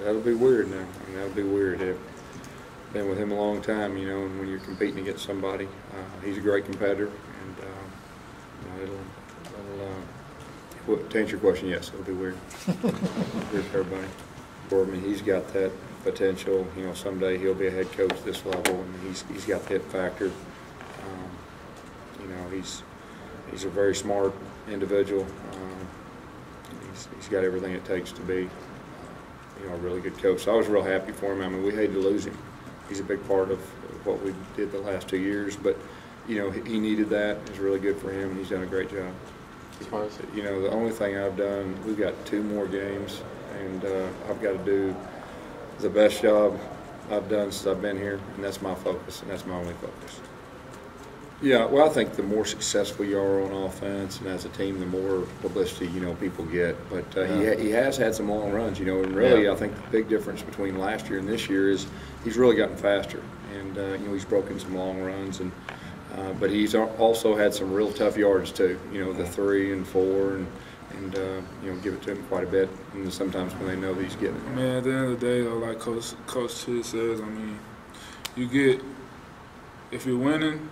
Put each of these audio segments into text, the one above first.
that'll be weird now. I mean, that'll be weird. I've been with him a long time, you know, and when you're competing against somebody, he's a great competitor, and you know, to answer your question, yes, it'll be weird. Weird for everybody. For me, he's got that potential. You know, someday he'll be a head coach at this level, and he's got the hit factor. You know, he's a very smart individual. He's got everything it takes to be, you know, a really good coach. So I was real happy for him. I mean, we hated to lose him. He's a big part of what we did the last 2 years, but you know, he needed that. It was really good for him, and he's done a great job. You know, the only thing I've done, we've got 2 more games, and I've got to do the best job I've done since I've been here, and that's my focus, and that's my only focus. Yeah, well, I think the more successful you are on offense and as a team, the more publicity, you know, people get. But he has had some long runs, you know, and really I think the big difference between last year and this year is he's really gotten faster. And, you know, he's broken some long runs. And but he's also had some real tough yards, too, you know, the 3 and 4 and you know, give it to him quite a bit. And sometimes when they know that he's getting it. I mean, at the end of the day, though, like Coach Chiz says, I mean, if you're winning,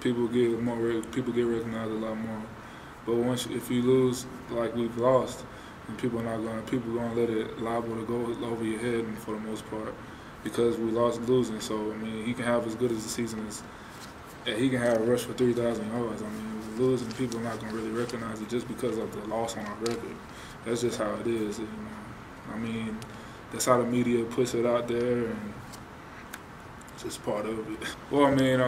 people get recognized a lot more. But if you lose like we've lost, then people gonna let it liable to go over your head for the most part because we lost losing. So I mean, he can have as good as the season as he can have a rush for 3,000 yards. I mean, losing, people are not gonna really recognize it just because of the loss on our record. That's just how it is. You know, I mean, that's how the media puts it out there, and it's just part of it. Well, I mean.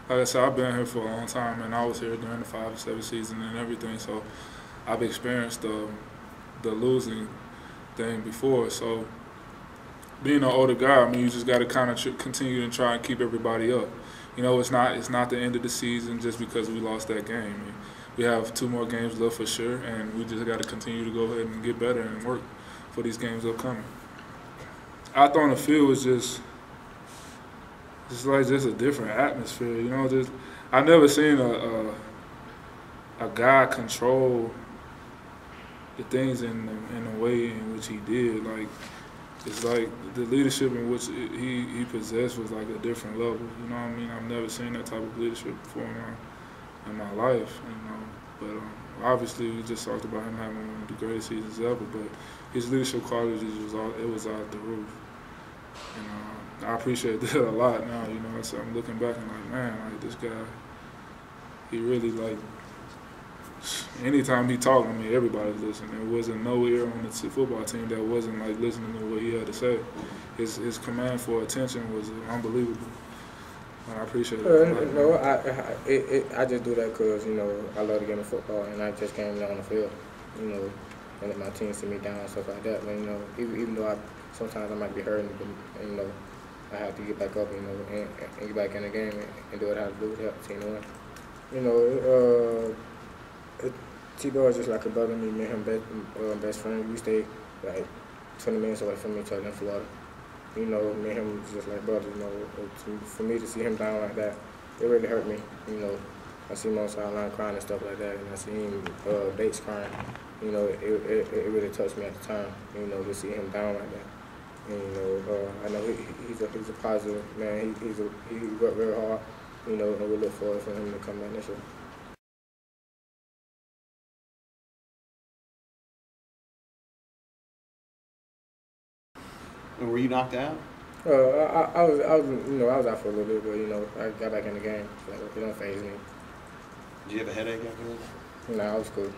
Like I said, I've been here for a long time, and I was here during the 5 and 7 season and everything, so I've experienced the losing thing before. So being an older guy, I mean, you just got to kind of continue to try and keep everybody up. You know, it's not the end of the season just because we lost that game. I mean, we have 2 more games left for sure, and we just got to continue to go ahead and get better and work for these games upcoming. Out there on the field is just a different atmosphere, you know. I never seen a guy control the things in the way in which he did. Like, it's like the leadership in which he possessed was like a different level. You know what I mean? I've never seen that type of leadership before in my life. You know, but obviously we just talked about him having one of the greatest seasons ever. But his leadership qualities was out the roof. And I appreciate that a lot now, you know. So I'm looking back and like, man, like this guy, he really like, anytime he talked to me, everybody listened. There wasn't no ear on the football team that wasn't like listening to what he had to say. His command for attention was unbelievable. I appreciate it. No, I just do that because, you know, I love the game of football, and I just came down on the field, you know, and let my team sit me down and stuff like that. But, you know, even though sometimes I might be hurting, but, you know, I have to get back up, you know, and get back in the game and do what I have to do to help the team win. You know, T-Boy is just like a brother to me. Me and him best friend. We stay like 20 minutes away from each other in Florida. You know, me and him just like brothers. You know, for me to see him down like that, it really hurt me. You know, I see him on the sideline crying and stuff like that, and I see him Bates crying. You know, it really touched me at the time. You know, to see him down like that. And, you know, I know he's a positive man. He worked very hard. You know, and we look forward for him to come back next year. And were you knocked out? I was, you know, I was out for a little bit, but you know, I got back in the game. So it don't faze me. Did you have a headache after that? No, I was cool.